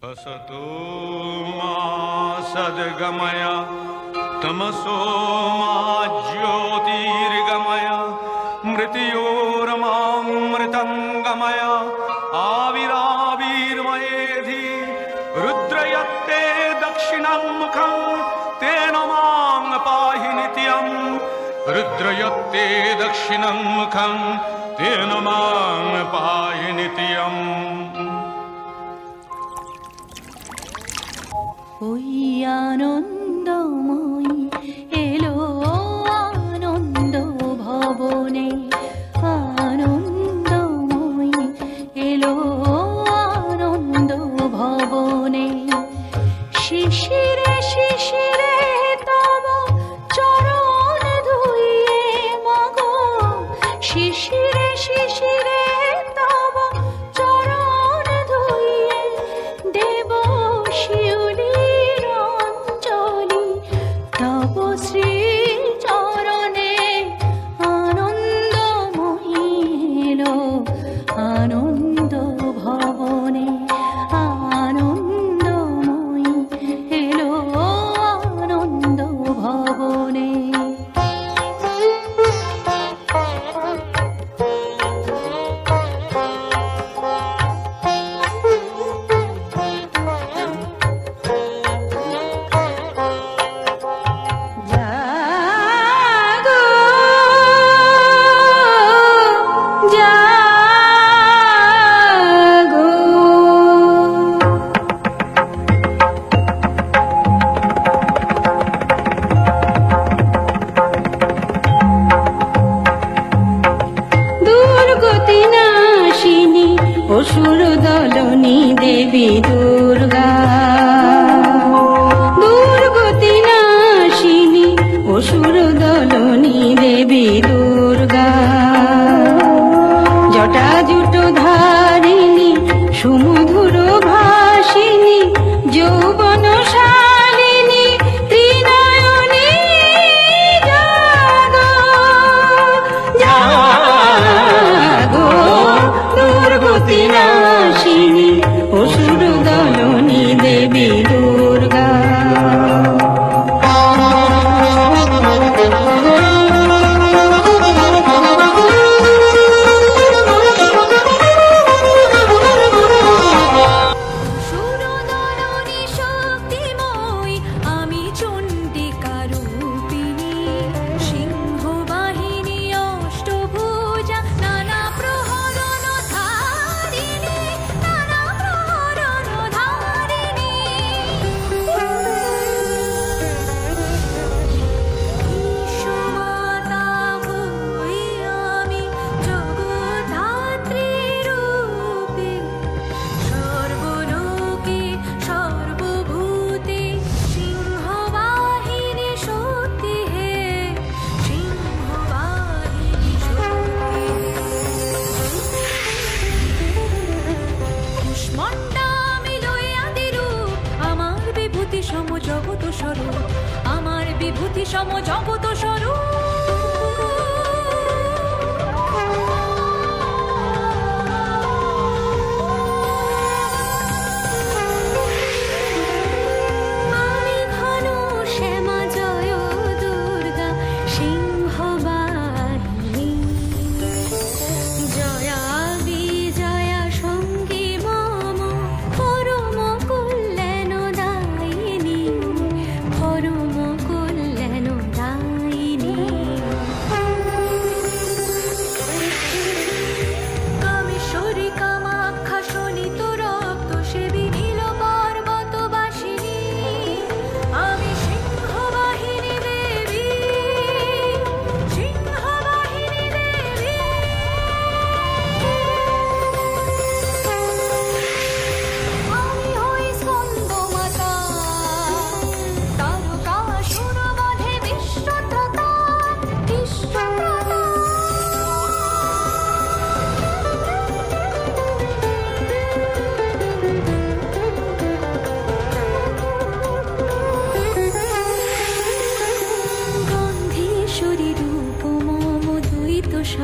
असतो मा सद्गमय तमसो मा ज्योतिर्गमय मृत्योर्मामृतङ्गमय आविराविर्मयेधि रुद्रयत्ते दक्षिणं मुखं तेन मां पाहि नित्यं रुद्रयत्ते दक्षिणं मुखं तेन मां पाहि नित्यम् ওই আনন্দময়ী এলো আনন্দ ভবনে, আনন্দময়ী এলো আনন্দ ভবনে। শিশিরে শিশিরে তব চরণ ধুইয়ে মাগো, শিশিরে শিশিরে তব চরণ ধুইয়ে দেব শিউলি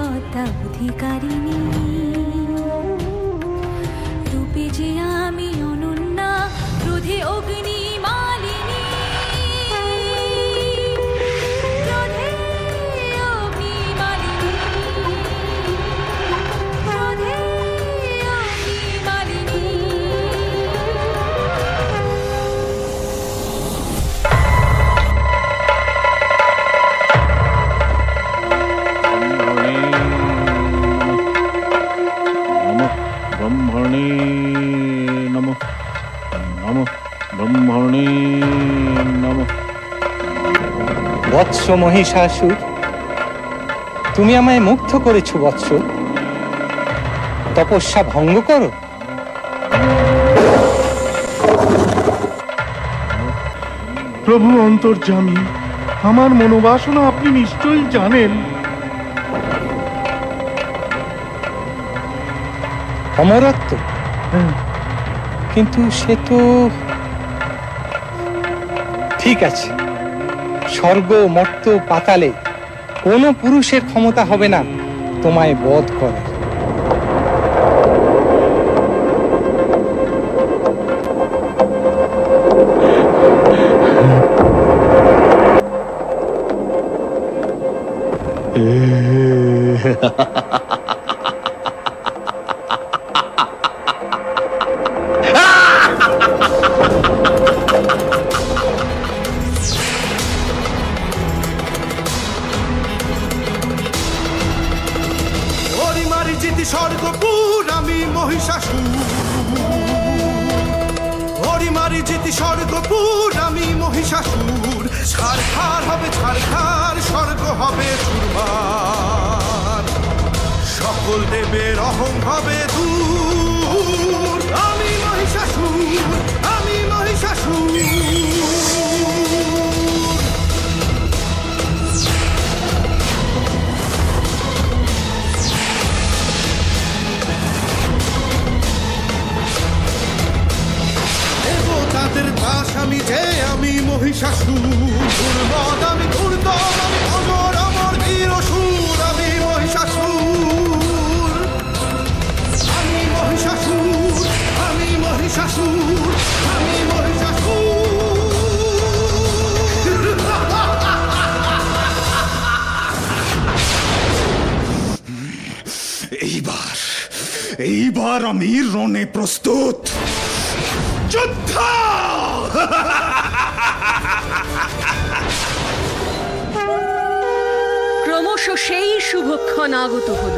সত্তা অধিকারিণী, রূপে যে আমি অনন্যা, ক্রোধে অগ্নি মালিনী, ক্রোধে অগ্নি মালিনী, ক্রোধে অগ্নি মালিনী। ব্রহ্মণে নমঃ, নমঃ ব্রহ্মণে নমঃ। বৎস মহিষাসুর, তুমি আমায় মুগ্ধ করেছ বৎস। তপস্যা ভঙ্গ করো। প্রভু অন্তর্যামী, আমার মনোবাসনা আপনি নিশ্চয়ই জানেন। অমরত্ব, কিন্তু সে তো ঠিক আছে। স্বর্গ মর্ত পাতালে কোনো পুরুষের ক্ষমতা হবে না তোমায় বধ করার। স্বর্গপুর আমি মহিষাসুর, হরিমারি জিতি স্বর্গপুর আমি মহিষাসুর। ছারখার হবে ছারখার, স্বর্গ হবে চুরমার, সকল দেবের অহং হবে দূর। আমি মহিষাসুর, আমি মহিষাসুর। তাদের দাস আমি যে, আমি মহিষাসুর। দুর্বদ আমি দুর্দম, আমি অজর অমর বীর অসুর। আমি মহিষাসুর, আমি মহিষাসুর, আমি মহিষাসুর, আমি মহিষাসুর। এইবার আমি রণে প্রস্তুত। যুদ্ধ! ক্রমশ সেই শুভক্ষণ আগত হল।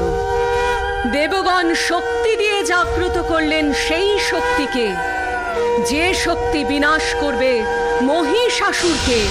দেবগণ শক্তি দিয়ে জাগ্রত করলেন সেই শক্তিকে, যে শক্তি বিনাশ করবে মহিষাসুরকে।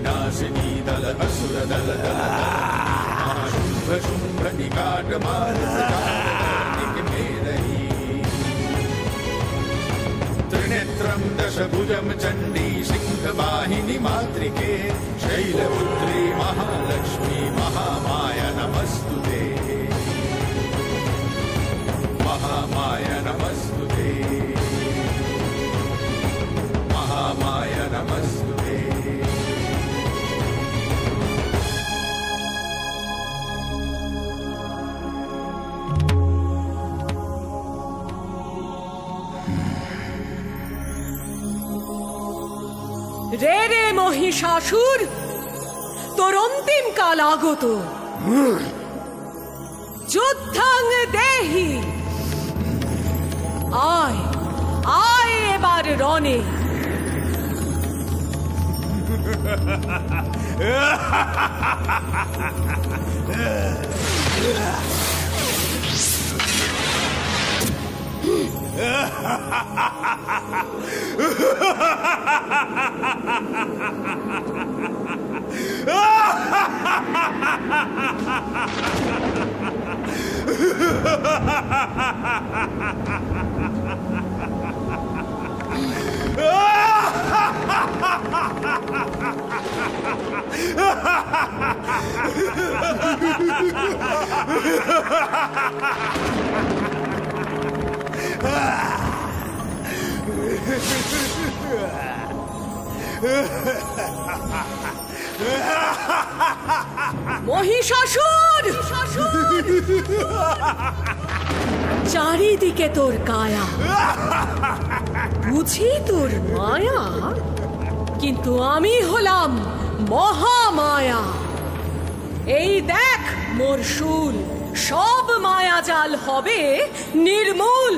विनाशिनी दल असुर दल शुंभ शुंभ निकाट मार में रही त्रिनेत्रम दशभुजम चंडी सिंह वाहिनी मातृके शैलपुत्री महालक्ष्मी महामाया नमस्तुते महामाया नमस्तुते महामाया नमस्तुते। রে রে মহিষাসুর, তোর অন্তিম কাল আগত। যুদ্ধাং দেহি, আয় আয় এবার রণে। মহিষাসুর, চারিদিকে তোর কায়া, বুঝি তোর মায়া, কিন্তু আমি হলাম মহামায়া। এই দেখ মোর শূল, সব মায়াজাল হবে নির্মূল।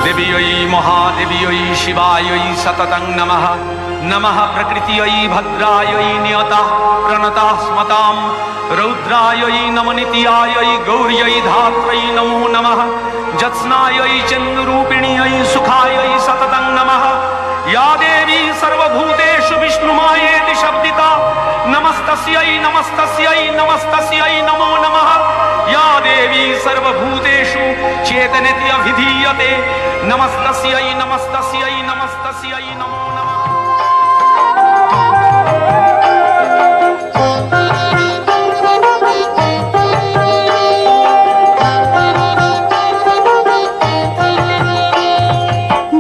देव्यै महादेव्यै शिवायै सततं नमः। नमः प्रकृत्यै भद्रायै नियतः प्रणतः स्मतां रौद्रायै नमनित्यायै गौर्यै धात्रै नमो नमः। जत्स्नायै चन्द्ररूपिण्यै सुखायै सततं नमः। या देवी सर्वभूतेषु विष्णुमायेति शब्दिता नमस्तस्यै नमस्तस्यै नमस्तस्यै नमो नमः। या देवी सर्वभूतेषु चेतनेति अभिधीयते नमस्तस्यै नमस्तस्यै नमस्तस्यै नमो नमः।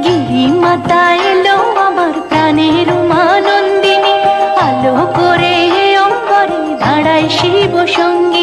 गिरी माता एलो आमार प्राणेर मा नन्दिनी, आलो करे अम्बरे दाঁড়ায় শিব সঙ্গে।